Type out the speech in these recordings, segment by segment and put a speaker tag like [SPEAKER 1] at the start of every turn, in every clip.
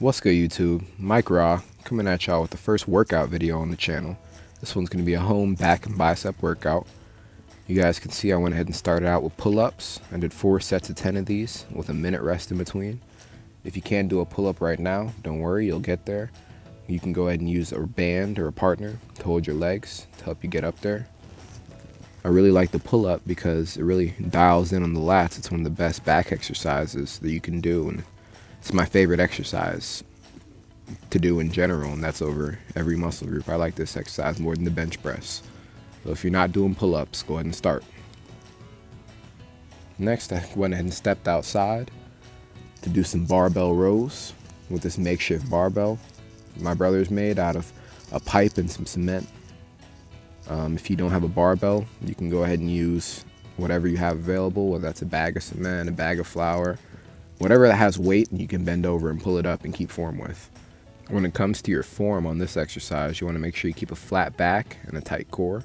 [SPEAKER 1] What's good, YouTube? Mike Raw coming at y'all with the first workout video on the channel. This one's going to be a home back and bicep workout. You guys can see I went ahead and started out with pull-ups. I did 4 sets of 10 of these with a minute rest in between. If you can't do a pull-up right now, don't worry, you'll get there. You can go ahead and use a band or a partner to hold your legs to help you get up there. I really like the pull-up because it really dials in on the lats. It's one of the best back exercises that you can do, and it's my favorite exercise to do in general, and that's over every muscle group. I like this exercise more than the bench press. So if you're not doing pull-ups, go ahead and start. Next, I went ahead and stepped outside to do some barbell rows with this makeshift barbell my brother's made out of a pipe and some cement. If you don't have a barbell, you can go ahead and use whatever you have available, whether that's a bag of cement, a bag of flour, whatever that has weight, you can bend over and pull it up and keep form with. When it comes to your form on this exercise, you want to make sure you keep a flat back and a tight core.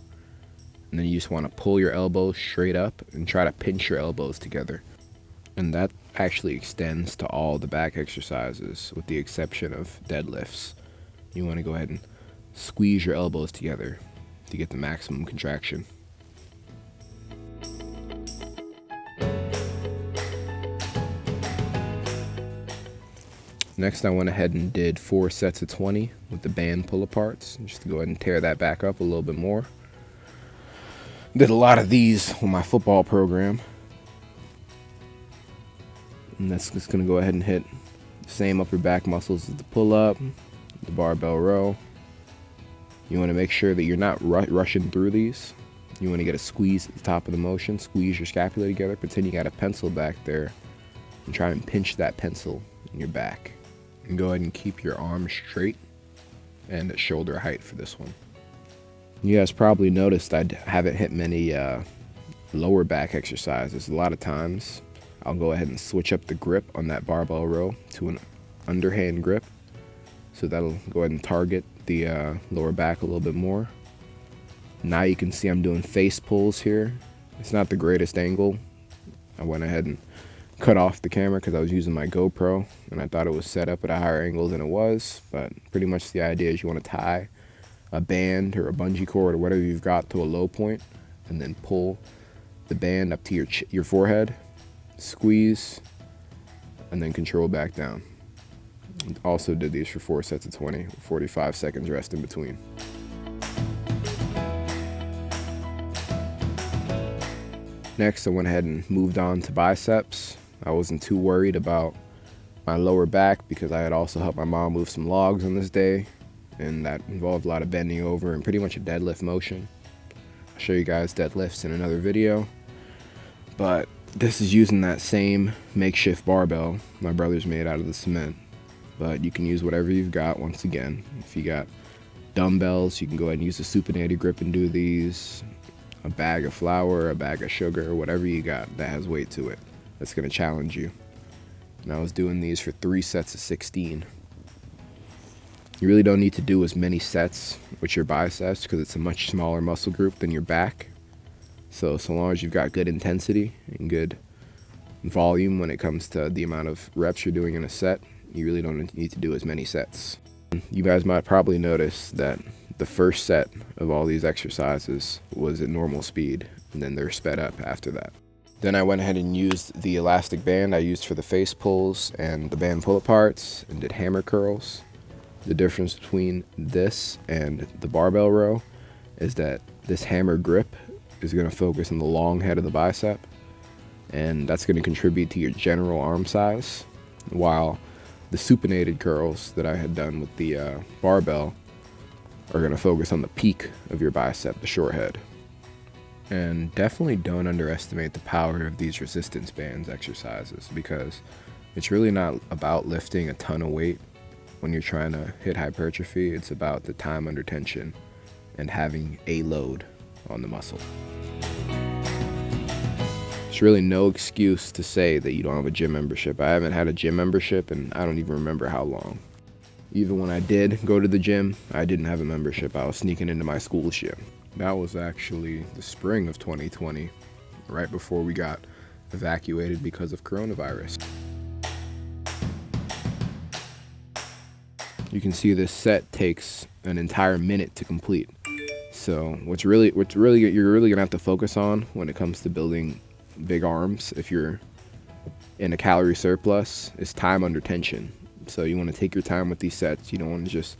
[SPEAKER 1] And then you just want to pull your elbows straight up and try to pinch your elbows together. And that actually extends to all the back exercises with the exception of deadlifts. You want to go ahead and squeeze your elbows together to get the maximum contraction. Next, I went ahead and did 4 sets of 20 with the band pull-aparts, just to go ahead and tear that back up a little bit more. Did a lot of these with my football program. And that's just going to go ahead and hit the same upper back muscles as the pull-up, the barbell row. You want to make sure that you're not rushing through these. You want to get a squeeze at the top of the motion, squeeze your scapula together, pretend you got a pencil back there, and try and pinch that pencil in your back. And go ahead and keep your arms straight and at shoulder height for this one. You guys probably noticed I haven't hit many lower back exercises. A lot of times I'll go ahead and switch up the grip on that barbell row to an underhand grip. So that'll go ahead and target the lower back a little bit more. Now you can see I'm doing face pulls here. It's not the greatest angle. I went ahead and cut off the camera because I was using my GoPro and I thought it was set up at a higher angle than it was, but pretty much the idea is you want to tie a band or a bungee cord or whatever you've got to a low point and then pull the band up to your forehead, squeeze, and then control back down. Also did these for 4 sets of 20 with 45 seconds rest in between. Next, I went ahead and moved on to biceps. I wasn't too worried about my lower back because I had also helped my mom move some logs on this day, and that involved a lot of bending over and pretty much a deadlift motion. I'll show you guys deadlifts in another video, but this is using that same makeshift barbell my brother's made out of the cement, but you can use whatever you've got. Once again, if you got dumbbells, you can go ahead and use a supinated grip and do these, a bag of flour, a bag of sugar, whatever you got that has weight to it that's going to challenge you. And I was doing these for 3 sets of 16. You really don't need to do as many sets with your biceps because it's a much smaller muscle group than your back. So long as you've got good intensity and good volume when it comes to the amount of reps you're doing in a set, you really don't need to do as many sets. You guys might probably notice that the first set of all these exercises was at normal speed, and then they're sped up after that. Then I went ahead and used the elastic band I used for the face pulls and the band pull-aparts and did hammer curls. The difference between this and the barbell row is that this hammer grip is going to focus on the long head of the bicep, and that's going to contribute to your general arm size, while the supinated curls that I had done with the barbell are going to focus on the peak of your bicep, the short head. And definitely don't underestimate the power of these resistance bands exercises, because it's really not about lifting a ton of weight when you're trying to hit hypertrophy. It's about the time under tension and having a load on the muscle. There's really no excuse to say that you don't have a gym membership. I haven't had a gym membership and I don't even remember how long. Even when I did go to the gym, I didn't have a membership. I was sneaking into my school's gym. That was actually the spring of 2020, right before we got evacuated because of coronavirus. You can see this set takes an entire minute to complete. So you're really gonna have to focus on when it comes to building big arms, if you're in a calorie surplus, is time under tension. So you want to take your time with these sets. You don't want to just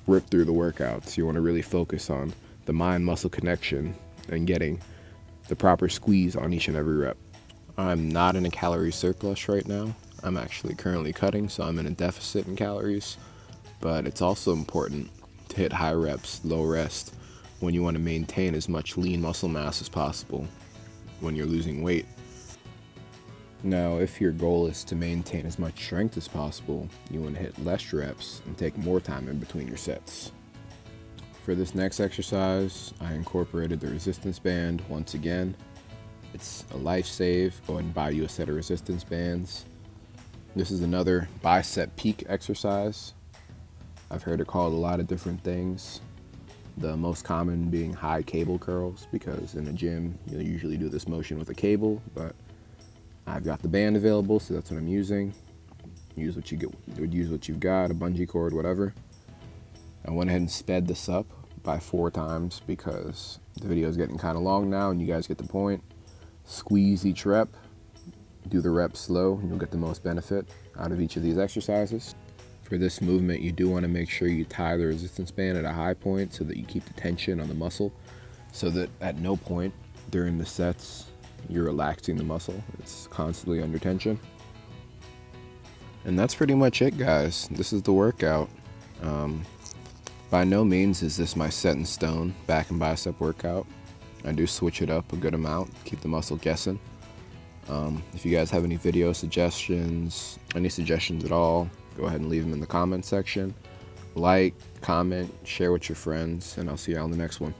[SPEAKER 1] rip through the workouts. You want to really focus on the mind-muscle connection and getting the proper squeeze on each and every rep. I'm not in a calorie surplus right now. I'm actually currently cutting, so I'm in a deficit in calories. But it's also important to hit high reps, low rest, when you want to maintain as much lean muscle mass as possible when you're losing weight. Now, if your goal is to maintain as much strength as possible, you want to hit less reps and take more time in between your sets. For this next exercise, I incorporated the resistance band once again. It's a life save. Go ahead and buy you a set of resistance bands. This is another bicep peak exercise. I've heard it called a lot of different things. The most common being high cable curls, because in a gym you'll usually do this motion with a cable, but I've got the band available, so that's what I'm using. Use what you've got, a bungee cord, whatever. I went ahead and sped this up by 4 times because the video is getting kind of long now and you guys get the point. Squeeze each rep, do the reps slow, and you'll get the most benefit out of each of these exercises. For this movement, you do want to make sure you tie the resistance band at a high point so that you keep the tension on the muscle, so that at no point during the sets you're relaxing the muscle. It's constantly under tension. And that's pretty much it, guys. This is the workout. By no means is this my set in stone back and bicep workout. I do switch it up a good amount, keep the muscle guessing. If you guys have any video suggestions, any suggestions at all, go ahead and leave them in the comment section. Like, comment, share with your friends, and I'll see you on the next one.